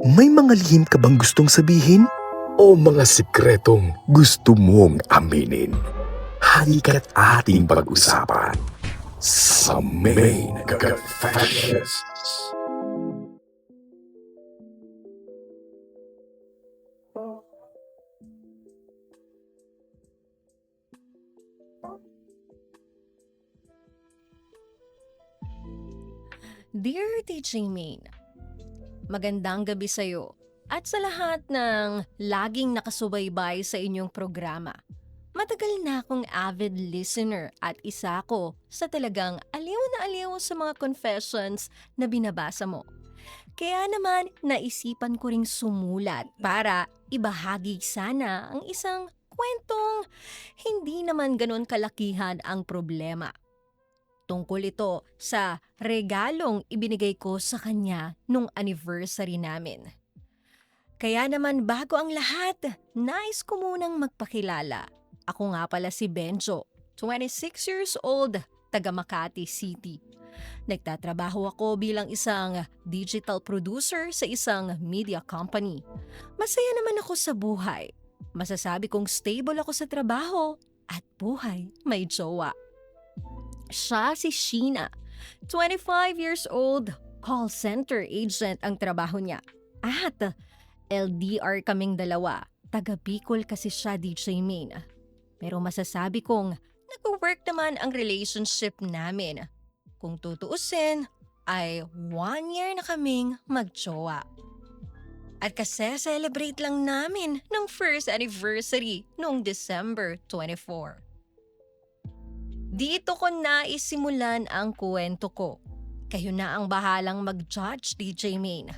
May mga lihim ka bang gustong sabihin? O mga sikretong gusto mong aminin? Halika't ating pag-usapan sa Main Confessions. Dear DJ Main, magandang gabi sa'yo at sa lahat ng laging nakasubaybay sa inyong programa. Matagal na akong avid listener at isa ko sa talagang aliw na aliw sa mga confessions na binabasa mo. Kaya naman naisipan ko ring sumulat para ibahagi sana ang isang kwentong hindi naman ganon kalakihan ang problema. Tungkol ito sa regalong ibinigay ko sa kanya nung anniversary namin. Kaya naman bago ang lahat, nais ko munang magpakilala. Ako nga pala si Benjo, 26 years old, taga Makati City. Nagtatrabaho ako bilang isang digital producer sa isang media company. Masaya naman ako sa buhay. Masasabi kong stable ako sa trabaho at buhay may jowa. Siya si Sheena, 25 years old, call center agent ang trabaho niya. At LDR kaming dalawa, taga Bicol kasi siya DJ Main. Pero masasabi kong nag-work naman ang relationship namin. Kung tutuusin, ay 1 year na kaming magjowa. At kasi celebrate lang namin ng first anniversary noong December 24. Dito ko na isimulan ang kwento ko. Kayo na ang bahalang mag-judge, DJ Main.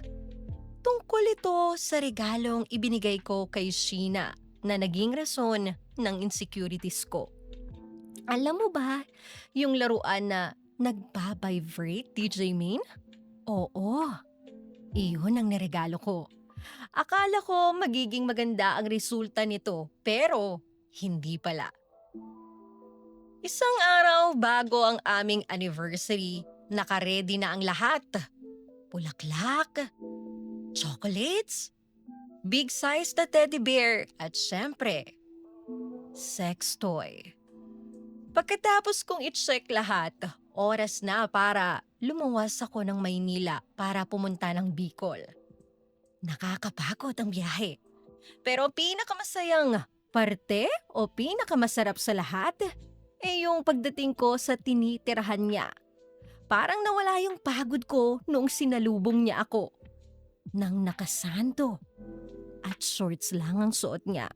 Tungkol ito sa regalong ibinigay ko kay Sheena na naging rason ng insecurities ko. Alam mo ba yung laruan na nagbabibrate, DJ Main? Oo, iyon ang niregalo ko. Akala ko magiging maganda ang resulta nito, pero hindi pala. Isang araw bago ang aming anniversary, nakaredy na ang lahat. Bulaklak, chocolates, big size na teddy bear at syempre, sex toy. Pagkatapos kong i-check lahat, oras na para lumuwas ako ng Maynila para pumunta ng Bicol. Nakakapagod ang biyahe. Pero pinakamasayang parte o pinakamasarap sa lahat, yung pagdating ko sa tinitirahan niya. Parang nawala yung pagod ko noong sinalubong niya ako. Nang nakasando at shorts lang ang suot niya.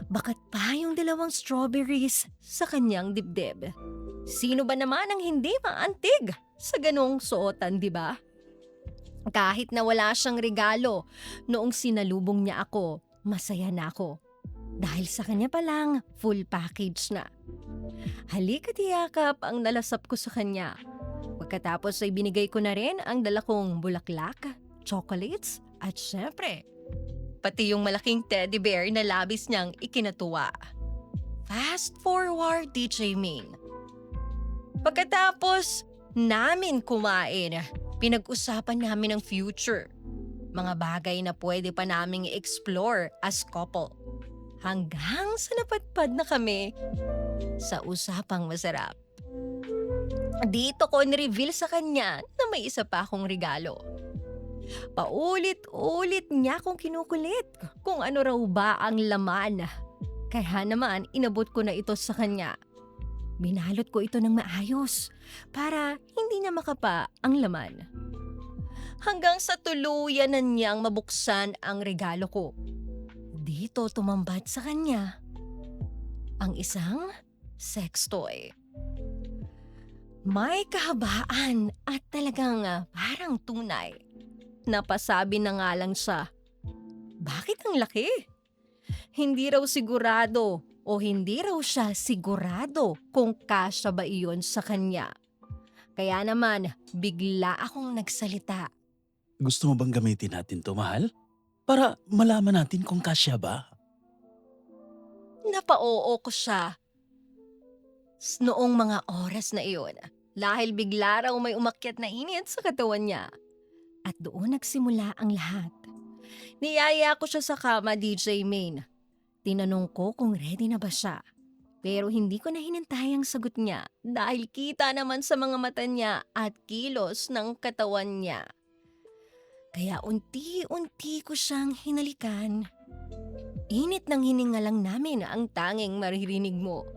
Bakat pa yung 2 strawberries sa kanyang dibdib. Sino ba naman ang hindi maantig sa ganong suotan, di ba? Kahit na wala siyang regalo noong sinalubong niya ako, masaya na ako. Dahil sa kanya pa lang, full package na. Halika't yakap ang nalasap ko sa kanya. Pagkatapos ay binigay ko na rin ang dala kong bulaklak, chocolates, at syempre, pati yung malaking teddy bear na labis niyang ikinatuwa. Fast forward, DJ Main. Pagkatapos namin kumain, pinag-usapan namin ang future. Mga bagay na pwede pa naming i-explore as couple. Hanggang sa napadpad na kami sa usapang masarap. Dito ko ni-reveal sa kanya na may isa pa akong regalo. Paulit-ulit niya akong kinukulit kung ano raw ba ang laman. Kaya naman inabot ko na ito sa kanya. Binalot ko ito ng maayos para hindi niya makapa ang laman. Hanggang sa tuluyan na niyang mabuksan ang regalo ko. Dito tumambad sa kanya ang isang sex toy. May kahabaan at talagang parang tunay. Napasabi na nga lang siya, bakit ang laki? Hindi raw sigurado o hindi raw siya sigurado kung kasya ba iyon sa kanya. Kaya naman, bigla akong nagsalita. Gusto mo bang gamitin natin to, mahal? Para malaman natin kung kasya ba? Napa-oo ko siya noong mga oras na iyon dahil bigla raw may umakyat na init sa katawan niya. At doon nagsimula ang lahat. Niyaya ko siya sa kama, DJ Main. Tinanong ko kung ready na ba siya. Pero hindi ko na hinintay ang sagot niya dahil kita naman sa mga mata niya at kilos ng katawan niya. Kaya unti-unti ko siyang hinalikan. Init ng hininga lang namin ang tanging maririnig mo.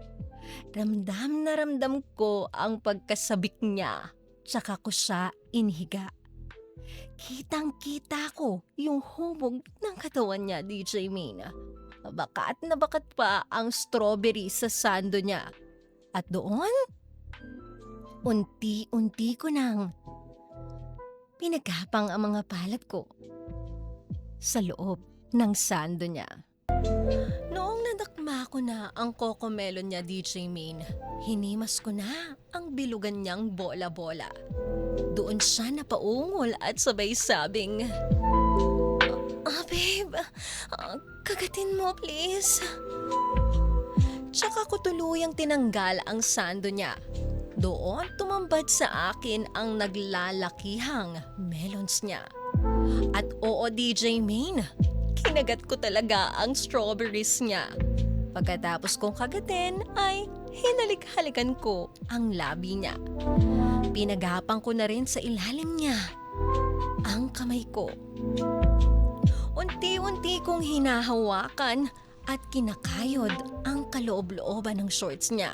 Ramdam na ramdam ko ang pagkasabik niya, tsaka ko siya inhiga. Kitang-kita ko yung hubog ng katawan niya, DJ Main. Bakat na bakat pa ang strawberry sa sando niya. At doon, unti-unti ko nang pinagapang ang mga palad ko sa loob ng sando niya. Noong nadakma ko na ang cocomelon niya, DJ Main, hinimas ko na ang bilugan niyang bola-bola. Doon siya napaungol at sabay sabing, babe, kagatin mo please. Tsaka ko tuluyang tinanggal ang sando niya. Doon tumambad sa akin ang naglalakihang melons niya. At oo, DJ Main, kinagat ko talaga ang strawberries niya. Pagkatapos kong kagatin ay hinalik-halikan ko ang labi niya. Pinagapang ko na rin sa ilalim niya ang kamay ko. Unti-unti kong hinahawakan at kinakayod ang kaloob-looban ng shorts niya.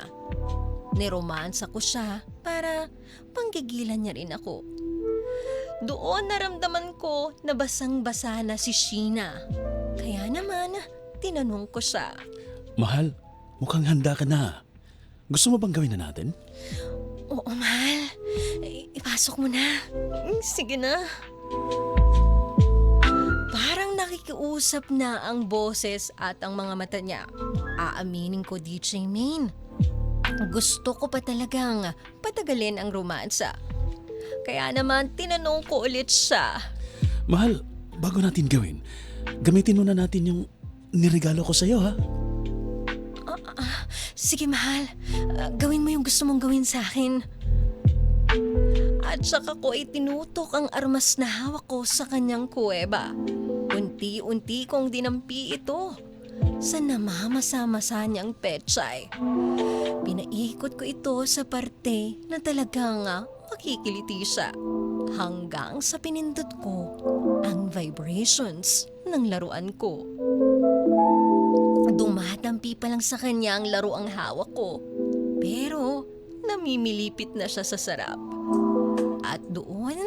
Niromansa ko siya para panggigilan niya rin ako. Doon naramdaman ko na basang-basa na si Sheena. Kaya naman, tinanong ko siya. Mahal, mukhang handa ka na. Gusto mo bang gawin na natin? Oo, mahal. Ipasok mo na. Sige na. Parang nakikiusap na ang boses at ang mga mata niya. Aaminin ko, DJ Main. Gusto ko pa talagang patagalin ang romansa. Kaya naman tinanong ko ulit siya. Mahal, bago natin gawin, gamitin muna natin yung niregalo ko sa'yo, ha? Sige, mahal. Gawin mo yung gusto mong gawin sa akin. At saka ko itinutok ang armas na hawak ko sa kanyang kuweba. Unti-unti kong dinampi ito sa namamasa-masa niyang pechay. Pinaikot ko ito sa parte na talagang makikiliti siya hanggang sa pinindot ko ang vibrations ng laruan ko. Dumadampi pa lang sa kanya ang laro ang hawak ko, pero namimilipit na siya sa sarap. At doon,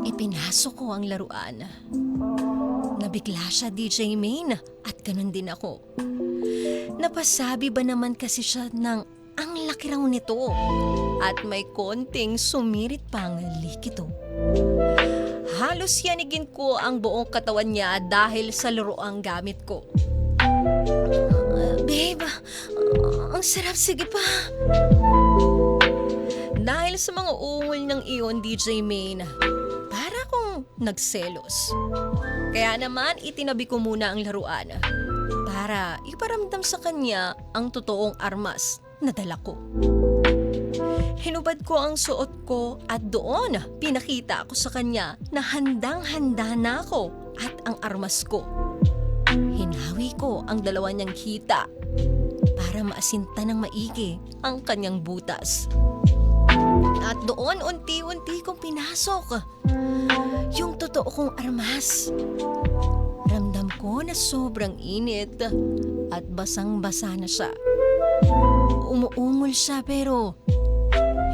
ipinasok ko ang laruan. Nabigla siya, DJ Main, at ganun din ako. Napasabi ba naman kasi siya ng ang laki raw nito at may konting sumirit pang likito. Halos yanigin ko ang buong katawan niya dahil sa laruang gamit ko. Babe, ang sarap, sige pa. Dahil sa mga ungol ng iyon, DJ Main, para akong nagselos. Kaya naman itinabi ko muna ang laruan para iparamdam sa kanya ang totoong armas na dala ko. Hinubad ko ang suot ko at doon pinakita ko sa kanya na handang-handa na ako at ang armas ko. Hinawi ko ang dalawa niyang hita para maasinta ng maigi ang kanyang butas. At doon unti-unti kong pinasok yung totoo kong armas. Ramdam ko na sobrang init at basang-basa na siya. Umuungol siya pero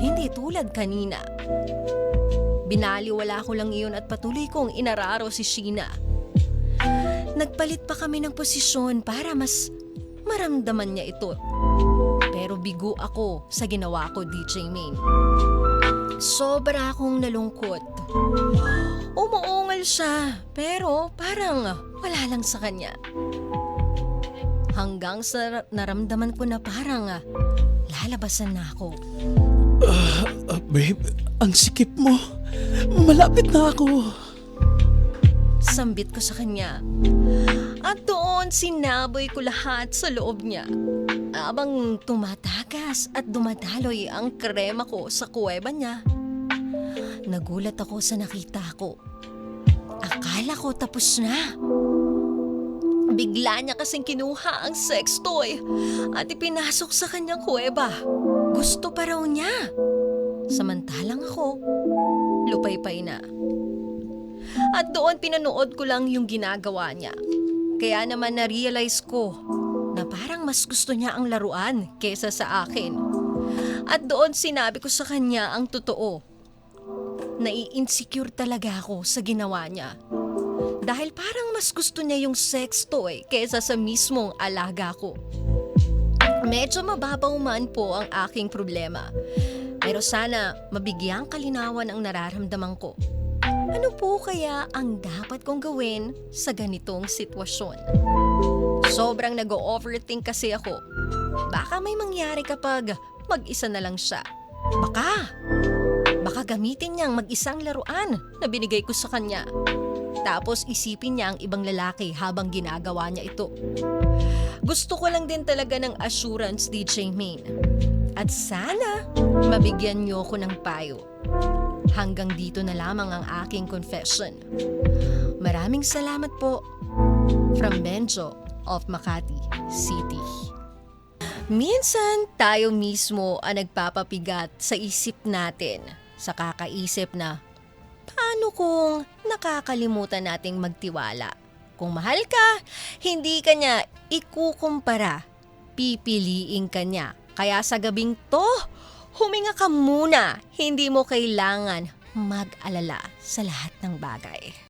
hindi tulad kanina. Binaliwala ko lang iyon at patuloy kong inararo si Sheena. Nagpalit pa kami ng posisyon para mas maramdaman niya ito. Pero bigo ako sa ginawa ko, DJ Main. Sobra akong nalungkot. Umuungal siya pero parang wala lang sa kanya. Hanggang sa naramdaman ko na parang lalabasan na ako. Babe, ang sikip mo. Malapit na ako. Sambit ko sa kanya. At doon sinaboy ko lahat sa loob niya. Habang tumatagas at dumadaloy ang krema ko sa kuweba niya. nagulat ako sa nakita ko. Akala ko tapos na. Bigla niya kasing kinuha ang sex toy at ipinasok sa kanyang kuweba. Gusto pa raw niya. Samantalang ako, lupay-pay na. At doon pinanood ko lang yung ginagawa niya. Kaya naman na-realize ko na parang mas gusto niya ang laruan kesa sa akin. At doon sinabi ko sa kanya ang totoo. Nai-insecure talaga ako sa ginawa niya. Dahil parang mas gusto niya yung sex toy kesa sa mismong alaga ko. Medyo mababaw man po ang aking problema. Pero sana mabigyang kalinawan ang nararamdaman ko. Ano po kaya ang dapat kong gawin sa ganitong sitwasyon? Sobrang nag-overthink kasi ako. Baka may mangyari kapag mag-isa na lang siya. Baka gamitin niyang mag-isang laruan na binigay ko sa kanya. Tapos isipin niya ang ibang lalaki habang ginagawa niya ito. Gusto ko lang din talaga ng assurance, DJ Main. At sana mabigyan niyo ko ng payo. Hanggang dito na lamang ang aking confession. Maraming salamat po. From Benjo of Makati City. Minsan tayo mismo ang nagpapapigat sa isip natin sa kakaisip na paano kung nakakalimutan nating magtiwala? Kung mahal ka, hindi ka niya ikukumpara. Pipiliin ka niya. Kaya sa gabing to, huminga ka muna. Hindi mo kailangan mag-alala sa lahat ng bagay.